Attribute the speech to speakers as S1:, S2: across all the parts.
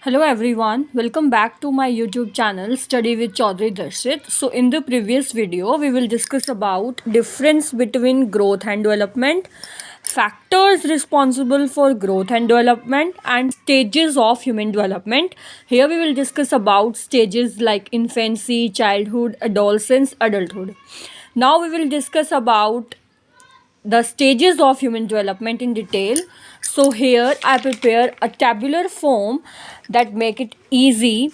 S1: Hello everyone, welcome back to my YouTube channel Study with Chaudhary Darshit. So in the previous video we will discuss about difference between growth and development, factors responsible for growth and development and stages of human development. Here we will discuss about stages like infancy, childhood, adolescence, adulthood. Now we will discuss about the stages of human development in detail. So here I prepare a tabular form that make it easy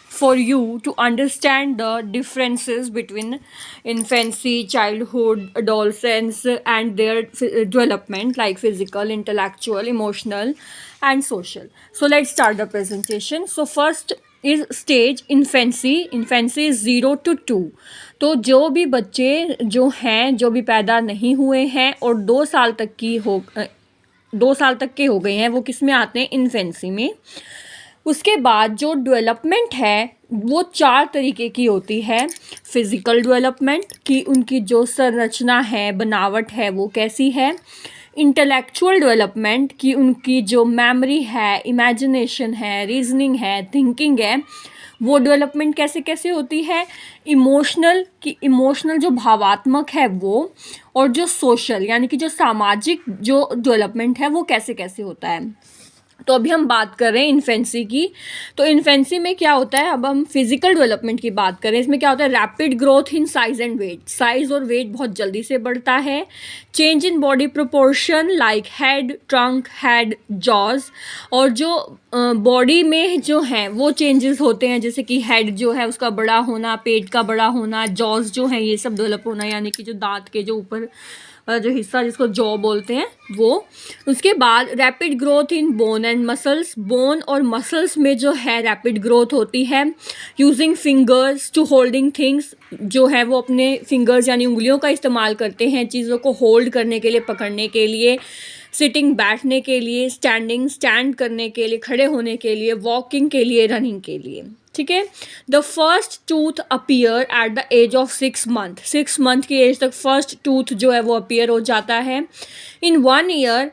S1: for you to understand the differences between infancy, childhood, adolescence and their development like physical, intellectual, emotional and social. So let's start the presentation. So first is stage infancy is 0 to 2। तो जो भी बच्चे जो हैं जो भी पैदा नहीं हुए हैं और 2 साल तक के हो गए हैं वो किस में आते हैं, इन्फेंसी में। उसके बाद जो डेवलपमेंट है वो 4 तरीके की होती है। फिज़िकल डेवलपमेंट कि उनकी जो संरचना है, बनावट है वो कैसी है। इंटेलेक्चुअल डेवलपमेंट कि उनकी जो मेमोरी है, इमेजिनेशन है, रीजनिंग है, थिंकिंग है, वो डेवलपमेंट कैसे कैसे होती है। इमोशनल जो भावात्मक है वो, और जो सोशल यानी कि जो सामाजिक जो डेवलपमेंट है वो कैसे कैसे होता है। तो अभी हम बात कर रहे हैं इन्फेंसी की। तो इन्फेंसी में क्या होता है, अब हम फिजिकल डेवलपमेंट की बात करें, इसमें क्या होता है, rapid growth in size and weight, size और वेट बहुत जल्दी से बढ़ता है। Change in body proportion like head, trunk, head, jaws, और जो बॉडी में जो हैं वो चेंजेस होते हैं, जैसे कि हेड जो है उसका बड़ा होना, पेट का बड़ा होना, जॉज जो है ये सब डेवलप होना, यानी कि जो दांत के जो ऊपर जो हिस्सा जिसको जॉ बोलते हैं वो। उसके बाद rapid growth in bone and muscles, bone और मसल्स में जो है रैपिड ग्रोथ होती है। Using fingers to holding things, जो है वो अपने फिंगर्स यानी उंगलियों का इस्तेमाल करते हैं चीज़ों को होल्ड करने के लिए, पकड़ने के लिए। सिटिंग बैठने के लिए, स्टैंडिंग स्टैंड करने के लिए, खड़े होने के लिए, वॉकिंग के लिए, रनिंग के लिए। ठीक है। The first tooth appear at the age of 6 month, 6 month की एज तक फर्स्ट टूथ जो है वो अपीयर हो जाता है। इन 1 ईयर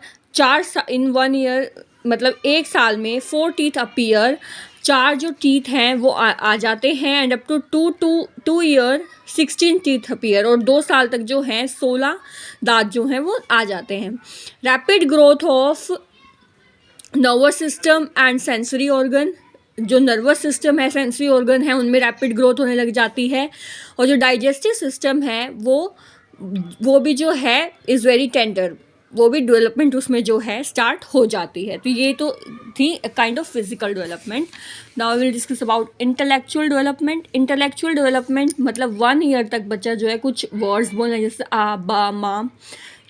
S1: इन 1 ईयर मतलब 1 साल में 4 टीथ अपीयर, 4 जो टीथ हैं वो आ जाते हैं। And up to 2 year 16 teeth appear, और 2 साल तक जो हैं 16 दांत जो हैं वो आ जाते हैं। Rapid growth of nervous system and sensory organ, जो नर्वस सिस्टम है, सेंसरी ऑर्गन है, उनमें रैपिड ग्रोथ होने लग जाती है। और जो डाइजेस्टिव सिस्टम है वो भी जो है इज़ वेरी टेंडर, वो भी डेवलपमेंट उसमें जो है स्टार्ट हो जाती है। तो ये तो थी kind of physical development. Now will discuss about intellectual development. Intellectual development मतलब 1 ईयर तक बच्चा जो है कुछ वर्ड्स बोलना, जैसे आ, बा, माँ।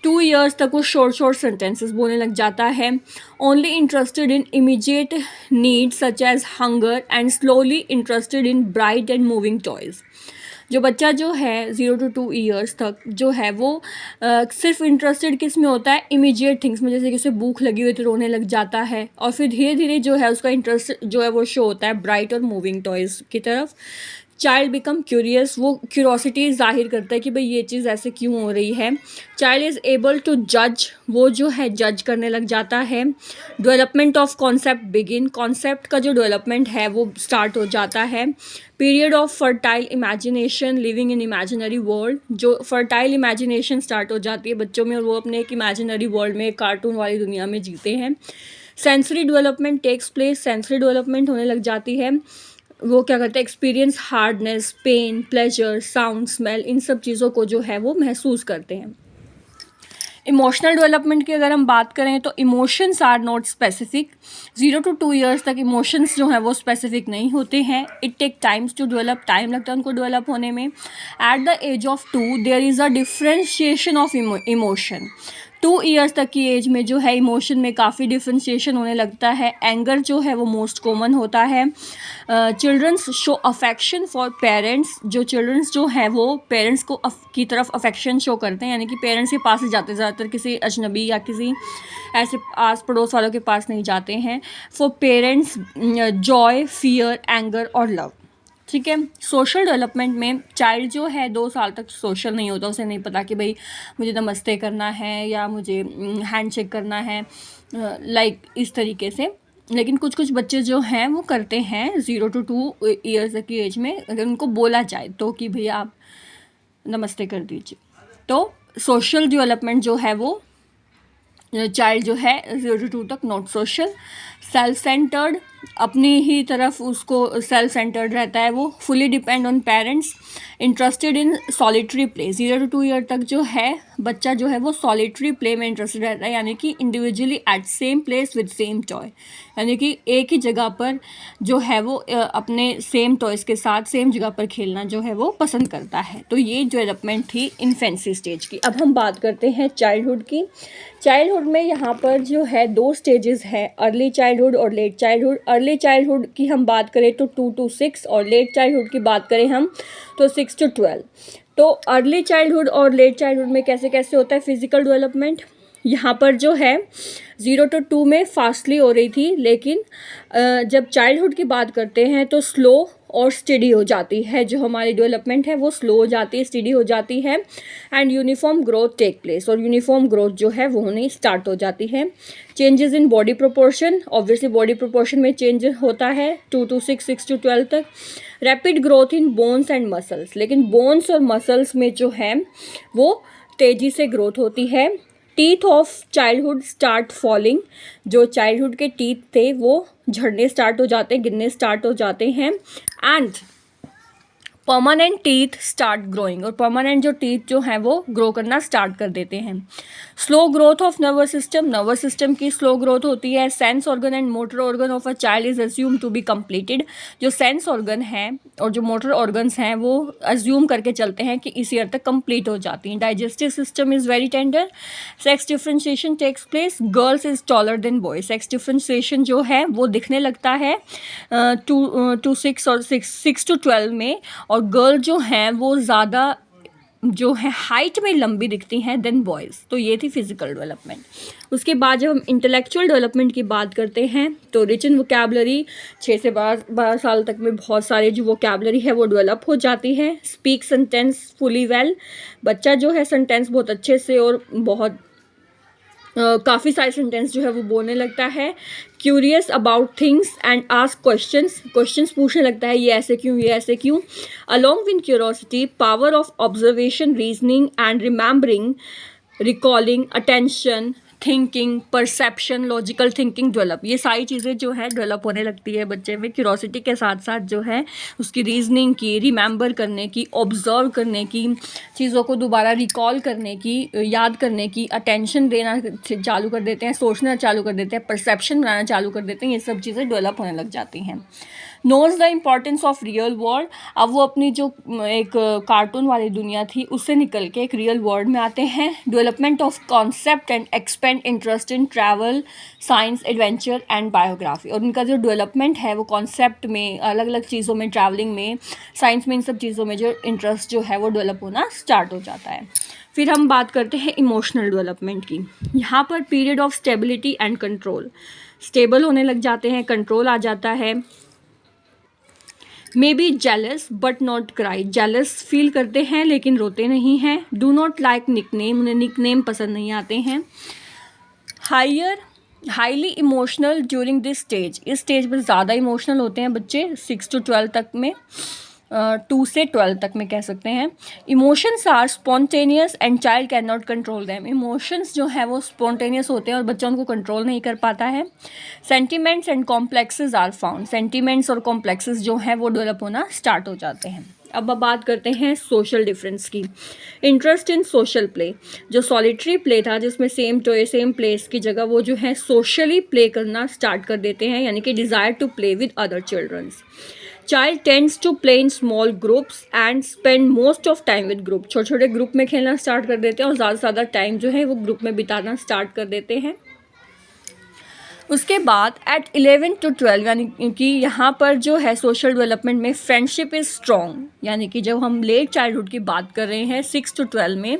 S1: 2 ईयर्स तक वो शॉर्ट सेंटेंसेस बोलने लग जाता है। Only interested in immediate needs such as hunger, and slowly interested in bright and moving toys. जो बच्चा जो है 0 to 2 ईयर्स तक जो है वो सिर्फ इंटरेस्टेड किस में होता है, इमीडिएट थिंग्स में, जैसे कि उसे भूख लगी हुई तो रोने लग जाता है, और फिर धीरे धीरे जो है उसका इंटरेस्ट जो है वो शो होता है ब्राइट और मूविंग टॉयज़ की तरफ। चाइल्ड बिकम क्यूरियस, वो क्यूरोसिटी जाहिर करता है कि भाई ये चीज़ ऐसे क्यों हो रही है। चाइल्ड इज़ एबल टू जज, वो जो है जज करने लग जाता है। Development of concept begin, concept का जो डेवलपमेंट है वो स्टार्ट हो जाता है। Period of fertile imagination, living in imaginary world, जो फर्टाइल इमेजिनेशन स्टार्ट हो जाती है बच्चों में और वो अपने एक इमेजिनरी वर्ल्ड में, एक कार्टून वाली दुनिया में जीते हैं। Sensory development takes place, sensory development होने लग जाती है। वो क्या करते हैं, experience hardness, pain, pleasure, sound, smell, इन सब चीज़ों को जो है वो महसूस करते हैं। इमोशनल डेवलपमेंट की अगर हम बात करें तो emotions are not specific. 0 to 2 years तक इमोशंस जो हैं वो स्पेसिफिक नहीं होते हैं। It take times to develop, time लगता है उनको डेवलप होने में। At the age of 2 there is a differentiation of emotion. 2 years तक की एज में जो है इमोशन में काफ़ी डिफ्रेंशिएशन होने लगता है। एंगर जो है वो मोस्ट कॉमन होता है। Childrens show affection for parents, जो चिल्ड्रंस जो है वो पेरेंट्स को की तरफ अफेक्शन शो करते हैं, यानी कि पेरेंट्स के पास ही जाते हैं, ज़्यादातर किसी अजनबी या किसी ऐसे आस पड़ोस वालों के पास नहीं जाते हैं। For parents Joy, fear, anger और लव। ठीक है। सोशल डेवलपमेंट में चाइल्ड जो है 2 साल तक सोशल नहीं होता, उसे नहीं पता कि भाई मुझे नमस्ते करना है या मुझे हैंडशेक करना है, लाइक इस तरीके से। लेकिन कुछ कुछ बच्चे जो हैं वो करते हैं 0 to 2 ईयर्स की एज में, अगर उनको बोला जाए तो कि भैया आप नमस्ते कर दीजिए। तो सोशल डेवलपमेंट जो है वो चाइल्ड जो है 0 to 2 तक नॉट सोशल, सेल्फ सेंटर्ड, अपनी ही तरफ उसको सेल्फ सेंटर्ड रहता है वो, fully depend on parents, interested in solitary play. 0 to 2 year तक जो है बच्चा जो है वो सॉलिटरी प्ले में इंटरेस्टेड रहता है, यानी कि individually at same place with same toy, यानी कि एक ही जगह पर जो है वो अपने सेम टॉयज़ के साथ सेम जगह पर खेलना जो है वो पसंद करता है। तो ये डेवलपमेंट थी इन्फेंसी स्टेज की। अब हम बात करते हैं चाइल्डहुड की। चाइल्डहुड में यहाँ पर जो है 2 स्टेजेस है, अर्ली चाइल्डहुड और लेट चाइल्डहुड। अर्ली चाइल्डहुड की हम बात करें तो 2 to 6, और लेट चाइल्डहुड की बात करें हम तो 6 to 12। तो अर्ली चाइल्डहुड और लेट चाइल्डहुड में कैसे कैसे होता है फिजिकल डेवलपमेंट। यहाँ पर जो है 0 to 2 में फास्टली हो रही थी, लेकिन जब चाइल्डहुड की बात करते हैं तो स्लो और स्टडी हो जाती है, जो हमारी डेवलपमेंट है वो स्लो हो जाती है, स्टडी हो जाती है, and uniform growth take place, और यूनिफॉर्म ग्रोथ जो है वो होनी स्टार्ट हो जाती है। Changes in body proportion, obviously body proportion में चेंज होता है 2 to 6, 6 to 12 तक। Rapid growth in bones and muscles, लेकिन बोन्स और मसल्स में जो है वो तेज़ी से ग्रोथ होती है। Teeth of childhood start falling, जो चाइल्डहुड के टीथ थे वो झड़ने स्टार्ट हो जाते हैं, गिरने स्टार्ट हो जाते हैं। And permanent teeth start growing, और परमानेंट जो टीथ जो हैं वो ग्रो करना स्टार्ट कर देते हैं। Slow growth of nervous system, nervous system की स्लो ग्रोथ होती है। Sense organ and motor organ of a child is assume to be completed, जो सेंस ऑर्गन है और जो मोटर ऑर्गन्स हैं वो अज्यूम करके चलते हैं कि इस ईयर तक कंप्लीट हो जाती हैं। Digestive system is very tender. Sex differentiation takes place, girls is taller than boy, sex differentiation जो है वो दिखने लगता है 2 to 6 और 6 to 12 में, और गर्ल जो हैं वो ज़्यादा जो है हाइट में लंबी दिखती हैं देन बॉयज़। तो ये थी फिजिकल डेवलपमेंट। उसके बाद जब हम इंटेलेक्चुअल डेवलपमेंट की बात करते हैं तो रिच इन वोकैबुलरी, 6 से 12 साल तक में बहुत सारे जो वोकैबुलरी है वो डेवलप हो जाती है। स्पीक सेंटेंस फुली वेल, बच्चा जो है सेंटेंस बहुत अच्छे से और बहुत काफ़ी सारे सेंटेंस जो है वो बोलने लगता है। Curious about things and ask questions पूछने लगता है, ये ऐसे क्यों, ये ऐसे क्यों। Along with curiosity, power of observation, reasoning and remembering, recalling, attention, thinking, perception, logical thinking develop. ये सारी चीज़ें जो है डेवलप होने लगती है बच्चे में। क्यूरोसिटी के साथ साथ जो है उसकी रीजनिंग की, रिमेंबर करने की, ऑब्जर्व करने की, चीज़ों को दोबारा रिकॉल करने की, याद करने की, अटेंशन देना चालू कर देते हैं, सोचना चालू कर देते हैं, परसेप्शन बनाना चालू कर देते हैं। ये सब चीज़ें डेवलप होने लग जाती हैं। Knows the importance of real world, अब वो अपनी जो एक कार्टून वाली दुनिया थी उससे निकल के एक रियल वर्ल्ड में आते हैं। Development of concept and expand interest in travel, science, adventure and biography, और उनका जो डेवलपमेंट है वो कॉन्सेप्ट में, अलग अलग चीज़ों में, ट्रैवलिंग में, साइंस में, इन सब चीज़ों में जो इंटरेस्ट जो है वो डेवलप होना स्टार्ट हो जाता है। फिर हम बात करते हैं इमोशनल डेवलपमेंट की। यहाँ पर period of stability and control, stable होने लग जाते हैं, कंट्रोल आ जाता है। May be jealous but not cry, jealous feel करते हैं लेकिन रोते नहीं हैं। डू नॉट लाइक निकनेम, उन्हें निकनेम पसंद नहीं आते हैं। Highly emotional during this stage, इस स्टेज पर ज़्यादा इमोशनल होते हैं बच्चे 6 to 12 तक में, 2 से 12 तक में कह सकते हैं। Emotions are spontaneous and child can not control them, emotions जो है वो स्पॉन्टेनियस होते हैं और बच्चा उनको कंट्रोल नहीं कर पाता है। Sentiments and complexes are found, sentiments और कॉम्प्लेक्सेस जो हैं वो डेवलप होना स्टार्ट हो जाते हैं। अब बात करते हैं सोशल डिफरेंस की। इंटरेस्ट इन सोशल प्ले, जो सॉलिटरी प्ले था जिसमें सेम टॉय सेम प्लेस की जगह वो जो है सोशली प्ले करना स्टार्ट कर देते हैं, यानी कि desire to play with other childrens. Child tends to play in small groups and spend most of time with group, छोटे छोटे ग्रुप में खेलना स्टार्ट कर देते हैं और ज़्यादा से ज़्यादा टाइम जो है वो ग्रुप में बिताना स्टार्ट कर देते हैं। उसके बाद एट 11 to 12, यानी कि यहाँ पर जो है सोशल डेवलपमेंट में फ्रेंडशिप इज़ स्ट्रॉन्ग, यानी कि जब हम लेट चाइल्डहुड की बात कर रहे हैं 6 to 12 में,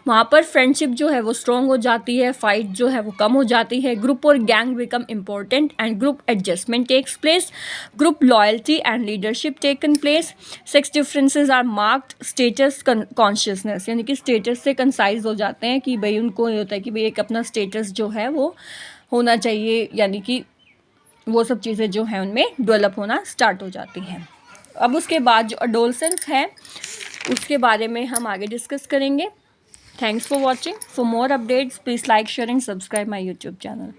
S1: वहाँ पर फ्रेंडशिप जो है वो स्ट्रॉन्ग हो जाती है, फाइट जो है वो कम हो जाती है। ग्रुप और gang become important and group adjustment takes place, group loyalty and leadership taken place. Sex differences are marked status consciousness, यानी कि स्टेटस से कंसाइज हो जाते हैं कि भाई उनको ये होता है कि भाई एक अपना स्टेटस जो है वो होना चाहिए, यानी कि वो सब चीज़ें जो हैं उनमें डेवलप होना स्टार्ट हो जाती हैं। अब उसके बाद जो अडोलसेंस है उसके बारे में हम आगे डिस्कस करेंगे। Thanks for watching. For more updates please like share and subscribe my YouTube channel.